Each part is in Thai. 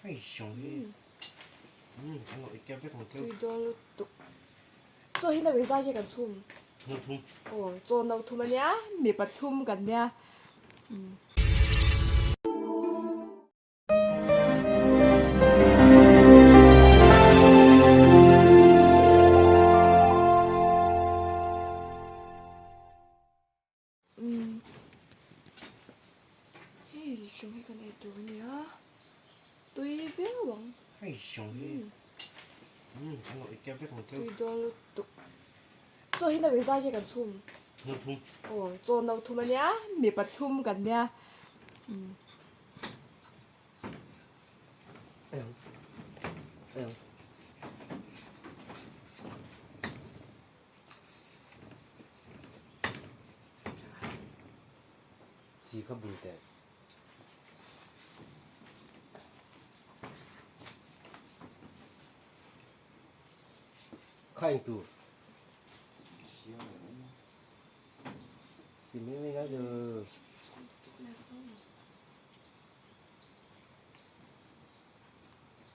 太香了。我一夹不同酒。对多了都。做ที่ไหนเป็นใจกันทุ่ม ทุ่ม โอ้โจนเราทุ่มอันเนี้ยมีปะทุ่มกันเนี่ยเฮ้ยชงให้กันไอ้ตัวเนี้ยตัวยี่เบี้ยหวัง太香了。我一夹不同酒。对多了都做ที่ไหนเป็นใจกันทุ่มทุ่ม โอ้โจนเราทุ่มอันเนี้ยมีปะทุ่มกันเนี่ยจีขบุญแต่ข้าตัวสิไม่งั้นเด้อ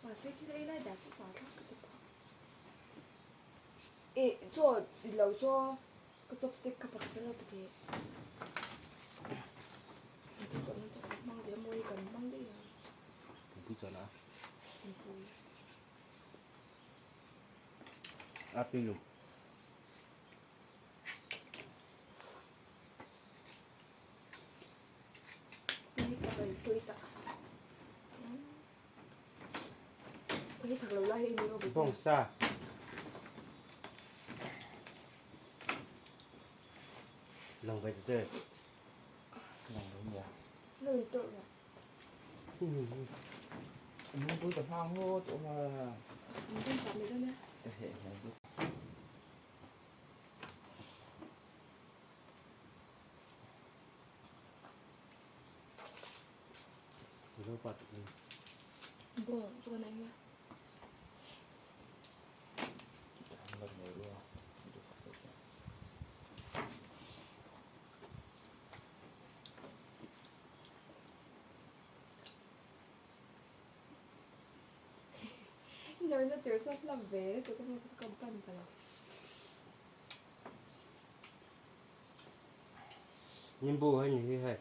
ว่าเซ็กที่ได้ไล่แบบภาษาทักก็ได้เอ๊ะ做เรา做ก็จบสเต็กกับผักแล้วไปทีมั่งเดี๋ยวมวยกันมั่งได้ยัง ผู้ชนะอาปิลุ Cái thật là lai như vậy. Bông xa lòng vậy rồi lòng đúng rồi Lời tội rồi. Muốn tôi tập hoang hô tụi mà Mình không phạm được đâu nha. thể hiện là được. nó bật Bộ cho con anh nha. Chẳng lần nữa luôn. Nói ra tiếng sắp làm vé tôi không còn tầm chẳng. nhưng bố hay như thế hay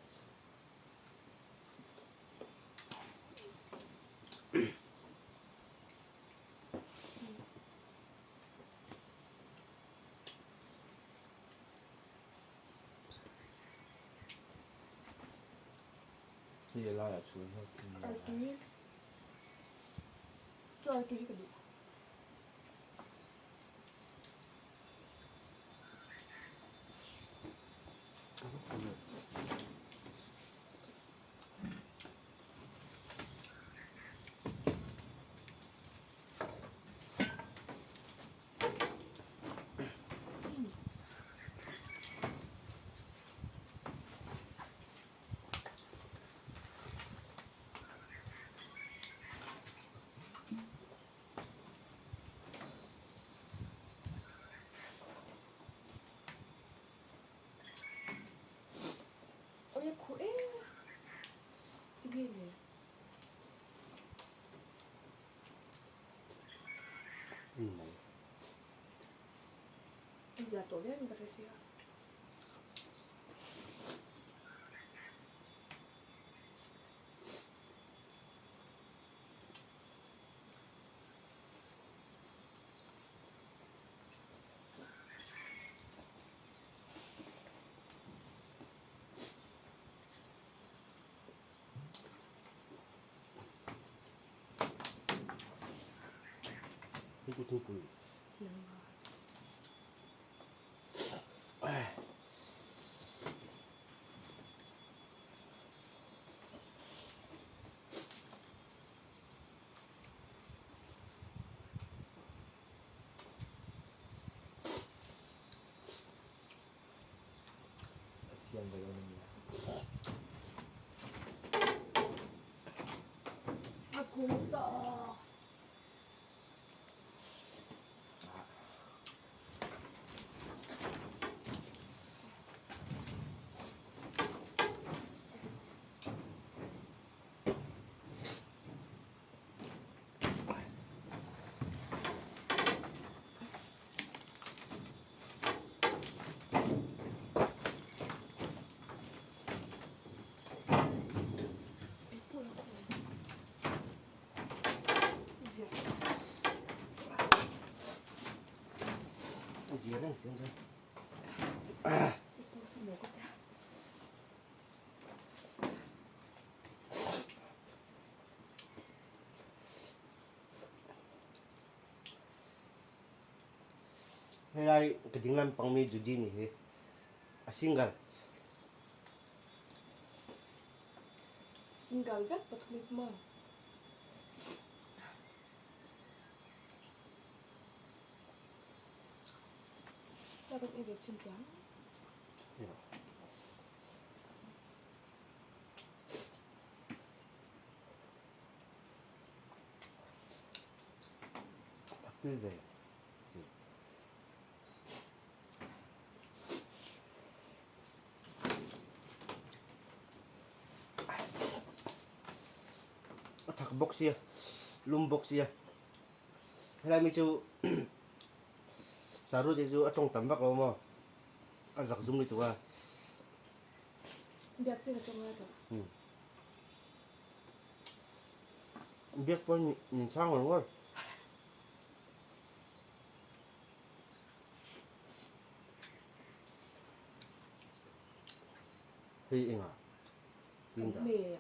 Thì lo là chú thôi. Ở túi. Cho ở túi cái gì? Ôi ya khổ ế. Cái gì này? này Giờ tối đấy mình phải xíu. cái thu bùi Thiên về đâu mình. Aku tak. นั่งเดี๋ยวเดี๋ยว Ito sumukot na. ให้ได้กระดิ่งลำปังมีจุดนี้เหรออาซิงกัน Single ka, patlik mo. Dapat ibig sintihan. ทักคือเลยจิทักบ็อกเซียลุมบ็อกเซียให้ได้มีจู สารุเจจูอัตรงตำบักเรามั้งอาจักซุ่มนี่ตัว Biyak sila itong nga to. เบียกปนมีช่างหรือว่าเฮ้ยเองอ่ะจริงจ้ะ May.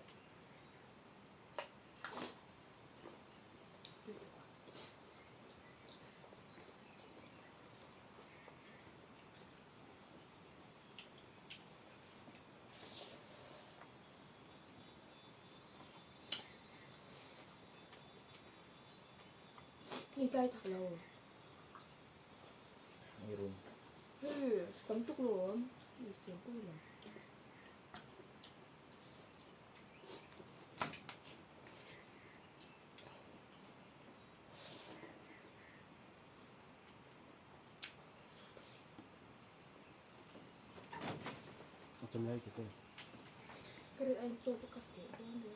Ni tay taklaw. ไม่รุน Tamtok loon. Isip ko lang. จำได้กี่ตัว Kaya ay choto kape. Ano?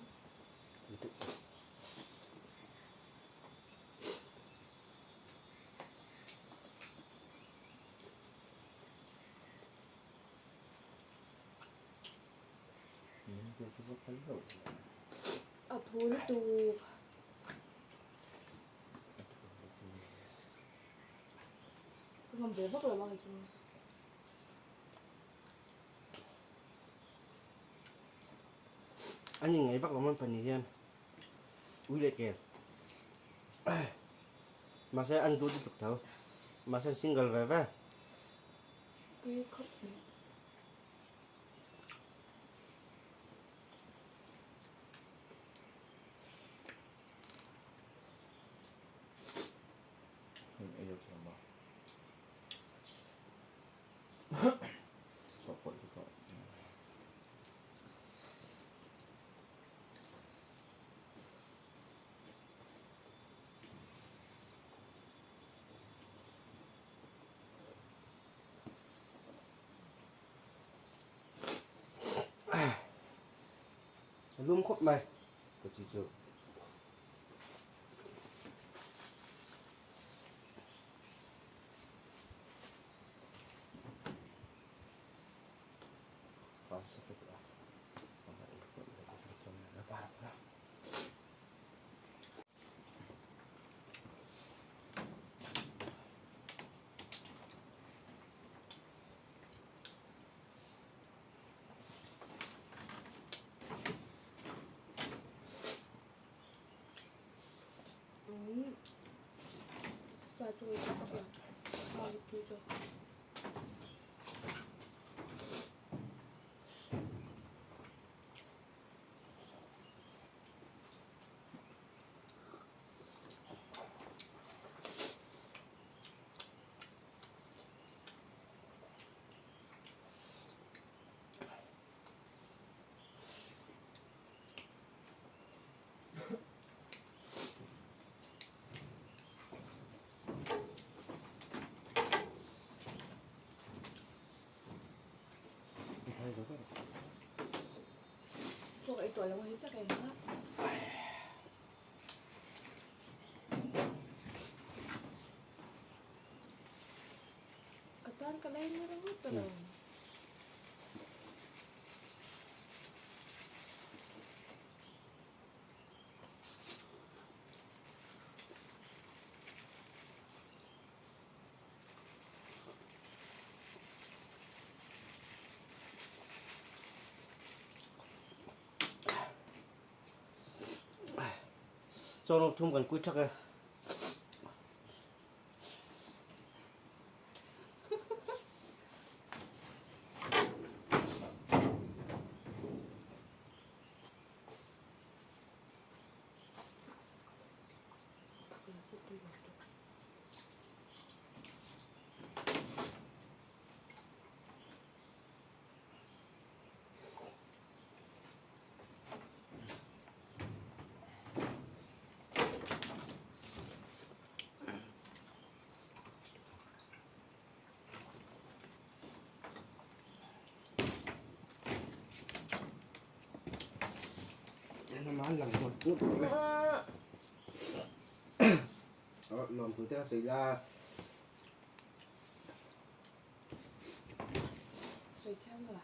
คือคิดว่าเขาเลิก At huli to. Kung ang bebak lamang ito. อันนี้ไงบักเรามันพันนี้ยันอุ้ยเลยแกมาใช้อันดูดิถูกเท่ามาใช้ซิงเกิลไว้ป่ะ Kaya kape. ไอ้ยกเสียงมาสอบผลที่ก่อน ลุมครบไหมก็จีจู ความสนุกอ่ะความอะไรก็เลยจะจำแล้วบ้างนะSa ito ito ka lang. Malit dito. So, ito alam mo sa kaya nga. Katan kalay mo lang ito lang. nó thum gần cuối chắc rồi. Naman lang một chút thôi. Làm thủ theo xảy ra. Rồi theo mà